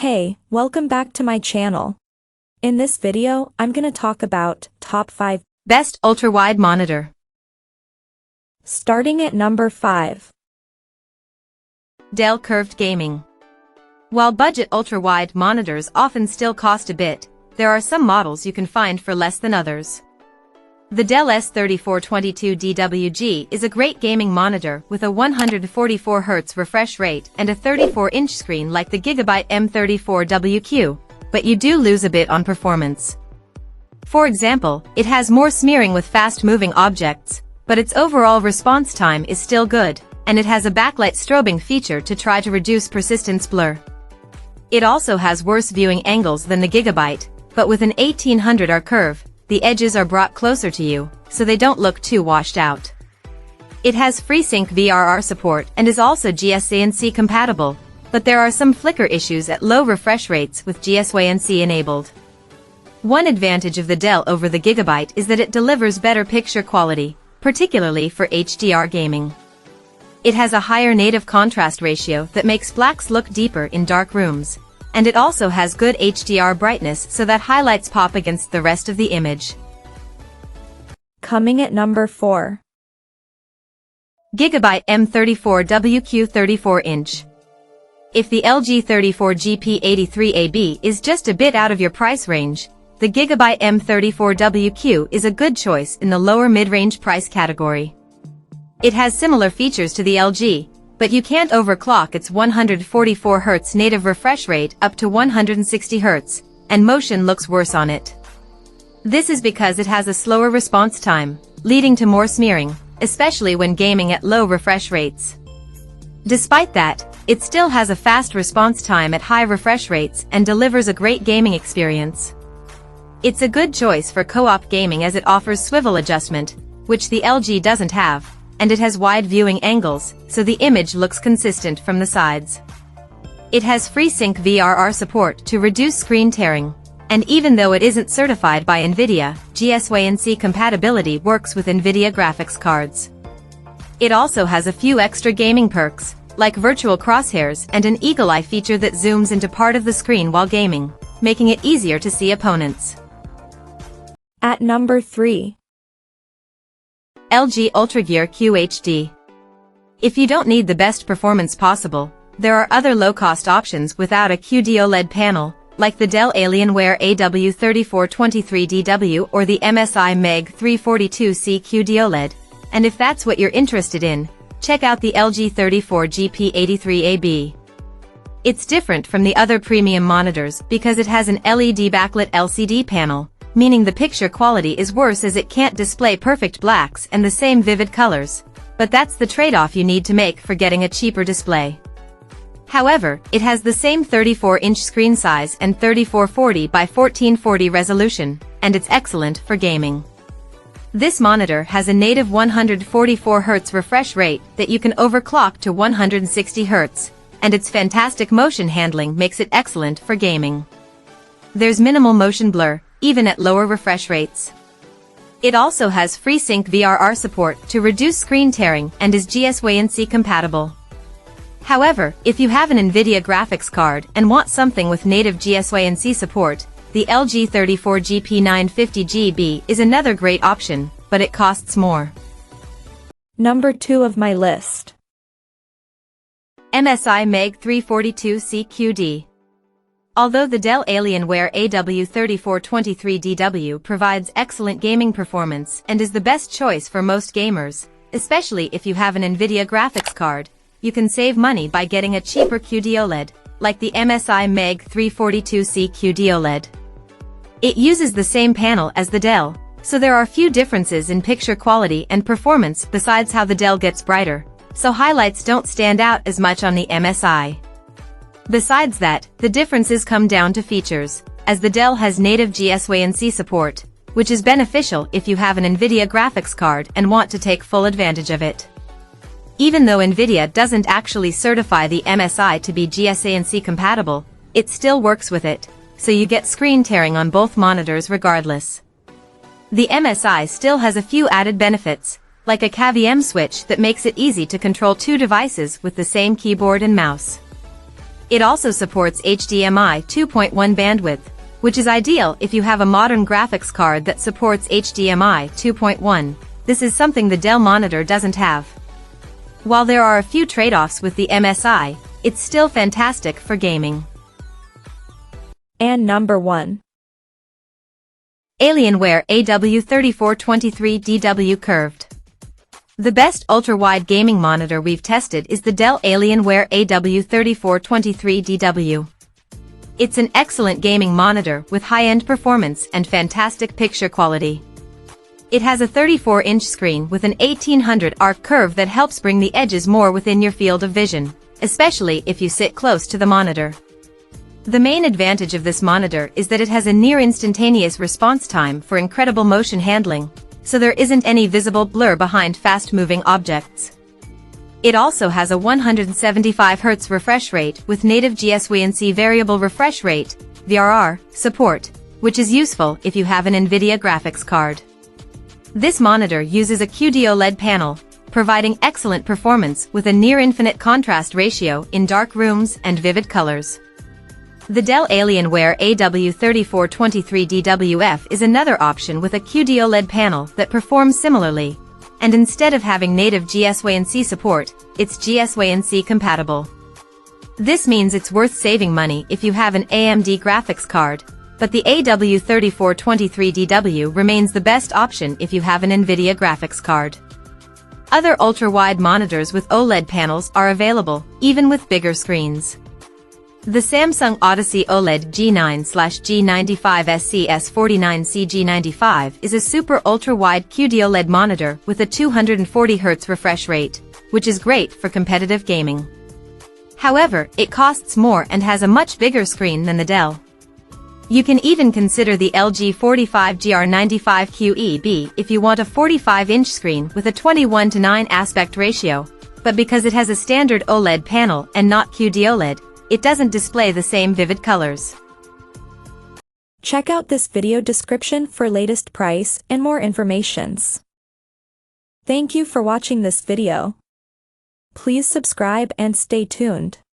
Hey, welcome back to my channel. In this video, I'm gonna talk about top 5 best ultra-wide monitor. Starting at number 5. Dell Curved Gaming. While budget ultra-wide monitors often still cost a bit, there are some models you can find for less than others. The Dell S3422DWG is a great gaming monitor with a 144Hz refresh rate and a 34-inch screen like the Gigabyte M34WQ, but you do lose a bit on performance. For example, it has more smearing with fast-moving objects, but its overall response time is still good, and it has a backlight strobing feature to try to reduce persistence blur. It also has worse viewing angles than the Gigabyte, but with an 1800R curve, the edges are brought closer to you, so they don't look too washed out. It has FreeSync VRR support and is also GSANC compatible, but there are some flicker issues at low refresh rates with GSANC enabled. One advantage of the Dell over the Gigabyte is that it delivers better picture quality, particularly for HDR gaming. It has a higher native contrast ratio that makes blacks look deeper in dark rooms, and it also has good HDR brightness so that highlights pop against the rest of the image. Coming at number 4. Gigabyte M34WQ 34-inch. If the LG34GP83AB is just a bit out of your price range, the Gigabyte M34WQ is a good choice in the lower mid-range price category. It has similar features to the LG, but you can't overclock its 144Hz native refresh rate up to 160Hz, and motion looks worse on it. This is because it has a slower response time, leading to more smearing, especially when gaming at low refresh rates. Despite that, it still has a fast response time at high refresh rates and delivers a great gaming experience. It's a good choice for co-op gaming as it offers swivel adjustment, which the LG doesn't have, and it has wide viewing angles, so the image looks consistent from the sides. It has FreeSync VRR support to reduce screen tearing, and even though it isn't certified by NVIDIA, GSANC compatibility works with NVIDIA graphics cards. It also has a few extra gaming perks, like virtual crosshairs and an eagle eye feature that zooms into part of the screen while gaming, making it easier to see opponents. At number 3. LG UltraGear QHD. If you don't need the best performance possible, there are other low-cost options without a QD OLED panel, like the Dell Alienware AW3423DW or the MSI Meg342QHD QD OLED, and if that's what you're interested in, check out the LG 34GP83AB. It's different from the other premium monitors because it has an LED backlit LCD panel, meaning the picture quality is worse as it can't display perfect blacks and the same vivid colors, but that's the trade-off you need to make for getting a cheaper display. However, it has the same 34-inch screen size and 3440 by 1440 resolution, and it's excellent for gaming. This monitor has a native 144Hz refresh rate that you can overclock to 160Hz, and its fantastic motion handling makes it excellent for gaming. There's minimal motion blur, even at lower refresh rates. It also has FreeSync VRR support to reduce screen tearing and is GSANC compatible. However, if you have an NVIDIA graphics card and want something with native GSANC support, the LG 34GP950GB is another great option, but it costs more. Number 2 of my list. MSI Meg342QHD. Although the Dell Alienware AW3423DW provides excellent gaming performance and is the best choice for most gamers, especially if you have an NVIDIA graphics card, you can save money by getting a cheaper QD OLED, like the MSI Meg342QHD QD OLED. It uses the same panel as the Dell, so there are few differences in picture quality and performance besides how the Dell gets brighter, so highlights don't stand out as much on the MSI. Besides that, the differences come down to features, as the Dell has native GSANC support, which is beneficial if you have an NVIDIA graphics card and want to take full advantage of it. Even though NVIDIA doesn't actually certify the MSI to be GSANC compatible, it still works with it, so you get screen tearing on both monitors regardless. The MSI still has a few added benefits, like a KVM switch that makes it easy to control two devices with the same keyboard and mouse. It also supports HDMI 2.1 bandwidth, which is ideal if you have a modern graphics card that supports HDMI 2.1. This is something the Dell monitor doesn't have. While there are a few trade-offs with the MSI, it's still fantastic for gaming. And number 1. Alienware AW3423DW Curved. The best ultra-wide gaming monitor we've tested is the Dell Alienware AW3423DW. It's an excellent gaming monitor with high-end performance and fantastic picture quality. It has a 34-inch screen with an 1800 arc curve that helps bring the edges more within your field of vision, especially if you sit close to the monitor. The main advantage of this monitor is that it has a near-instantaneous response time for incredible motion handling, so there isn't any visible blur behind fast-moving objects. It also has a 175 Hz refresh rate with native GSWNC variable refresh rate (VRR) support, which is useful if you have an NVIDIA graphics card. This monitor uses a QD OLED panel, providing excellent performance with a near-infinite contrast ratio in dark rooms and vivid colors. The Dell Alienware AW3423DWF is another option with a QD OLED panel that performs similarly, and instead of having native GSWNC support, it's GSWNC compatible. This means it's worth saving money if you have an AMD graphics card, but the AW3423DW remains the best option if you have an NVIDIA graphics card. Other ultra-wide monitors with OLED panels are available, even with bigger screens. The Samsung Odyssey OLED G9/G95SCS49CG95 is a super ultra-wide QD OLED monitor with a 240 Hz refresh rate, which is great for competitive gaming. However, it costs more and has a much bigger screen than the Dell. You can even consider the LG 45GR95QEB if you want a 45-inch screen with a 21:9 aspect ratio, but because it has a standard OLED panel and not QD OLED, it doesn't display the same vivid colors. Check out this video description for latest price and more informations. Thank you for watching this video. Please subscribe and stay tuned.